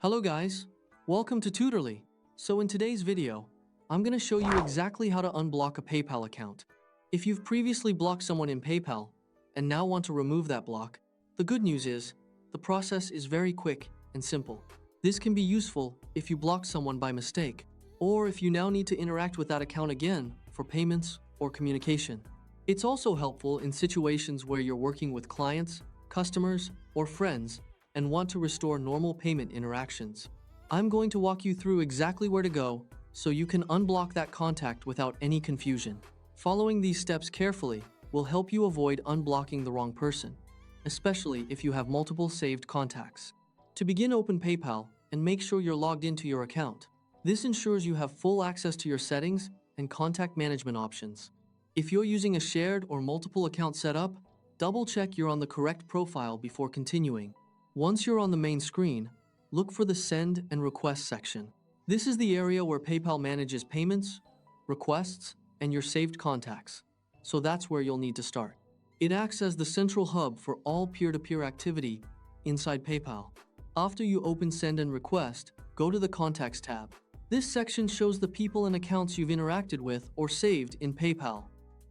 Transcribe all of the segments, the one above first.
Hello guys, welcome to Tutorly. So in today's video, I'm going to show you exactly how to unblock a PayPal account. If you've previously blocked someone in PayPal and now want to remove that block, the good news is the process is very quick and simple. This can be useful if you blocked someone by mistake, or if you now need to interact with that account again for payments or communication. It's also helpful in situations where you're working with clients, customers, or friends and want to restore normal payment interactions. I'm going to walk you through exactly where to go so you can unblock that contact without any confusion. Following these steps carefully will help you avoid unblocking the wrong person, especially if you have multiple saved contacts. To begin, open PayPal and make sure you're logged into your account. This ensures you have full access to your settings and contact management options. If you're using a shared or multiple account setup, double-check you're on the correct profile before continuing. Once you're on the main screen, look for the Send and Request section. This is the area where PayPal manages payments, requests, and your saved contacts. So that's where you'll need to start. It acts as the central hub for all peer-to-peer activity inside PayPal. After you open Send and Request, go to the Contacts tab. This section shows the people and accounts you've interacted with or saved in PayPal.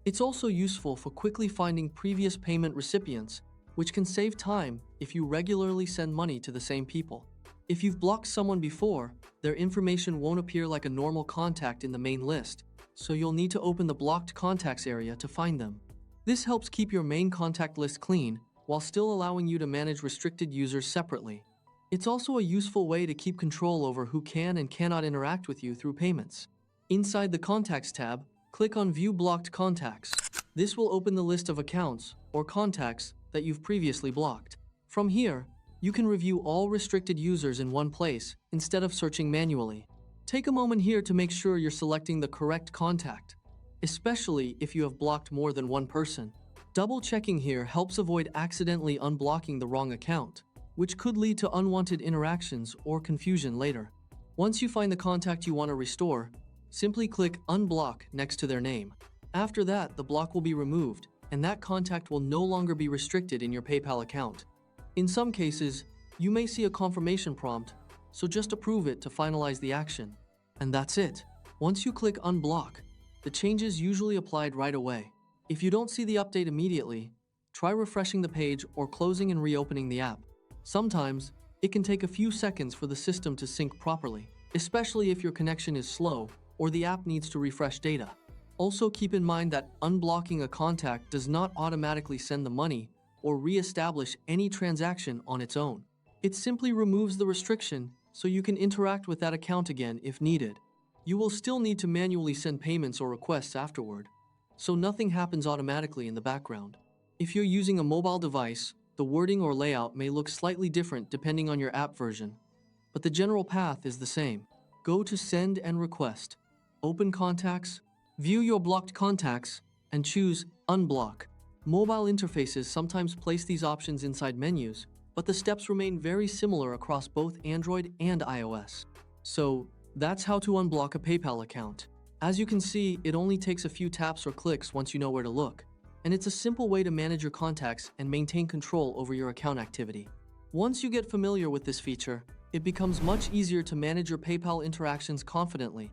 It's also useful for quickly finding previous payment recipients, which can save time if you regularly send money to the same people. If you've blocked someone before, their information won't appear like a normal contact in the main list, so you'll need to open the Blocked Contacts area to find them. This helps keep your main contact list clean while still allowing you to manage restricted users separately. It's also a useful way to keep control over who can and cannot interact with you through payments. Inside the Contacts tab, click on View Blocked Contacts. This will open the list of accounts or contacts that you've previously blocked. From here, you can review all restricted users in one place instead of searching manually. Take a moment here to make sure you're selecting the correct contact, especially if you have blocked more than one person. Double-checking here helps avoid accidentally unblocking the wrong account, which could lead to unwanted interactions or confusion later. Once you find the contact you want to restore, simply click Unblock next to their name. After that, the block will be removed, and that contact will no longer be restricted in your PayPal account. In some cases, you may see a confirmation prompt, so just approve it to finalize the action. And that's it. Once you click Unblock, the changes usually applied right away. If you don't see the update immediately, try refreshing the page or closing and reopening the app. Sometimes, it can take a few seconds for the system to sync properly, especially if your connection is slow or the app needs to refresh data. Also keep in mind that unblocking a contact does not automatically send the money or re-establish any transaction on its own. It simply removes the restriction so you can interact with that account again if needed. You will still need to manually send payments or requests afterward, so nothing happens automatically in the background. If you're using a mobile device, the wording or layout may look slightly different depending on your app version, but the general path is the same. Go to Send and Request, open Contacts, view your blocked contacts, and choose Unblock. Mobile interfaces sometimes place these options inside menus, but the steps remain very similar across both Android and iOS. So, that's how to unblock a PayPal account. As you can see, it only takes a few taps or clicks once you know where to look, and it's a simple way to manage your contacts and maintain control over your account activity. Once you get familiar with this feature, it becomes much easier to manage your PayPal interactions confidently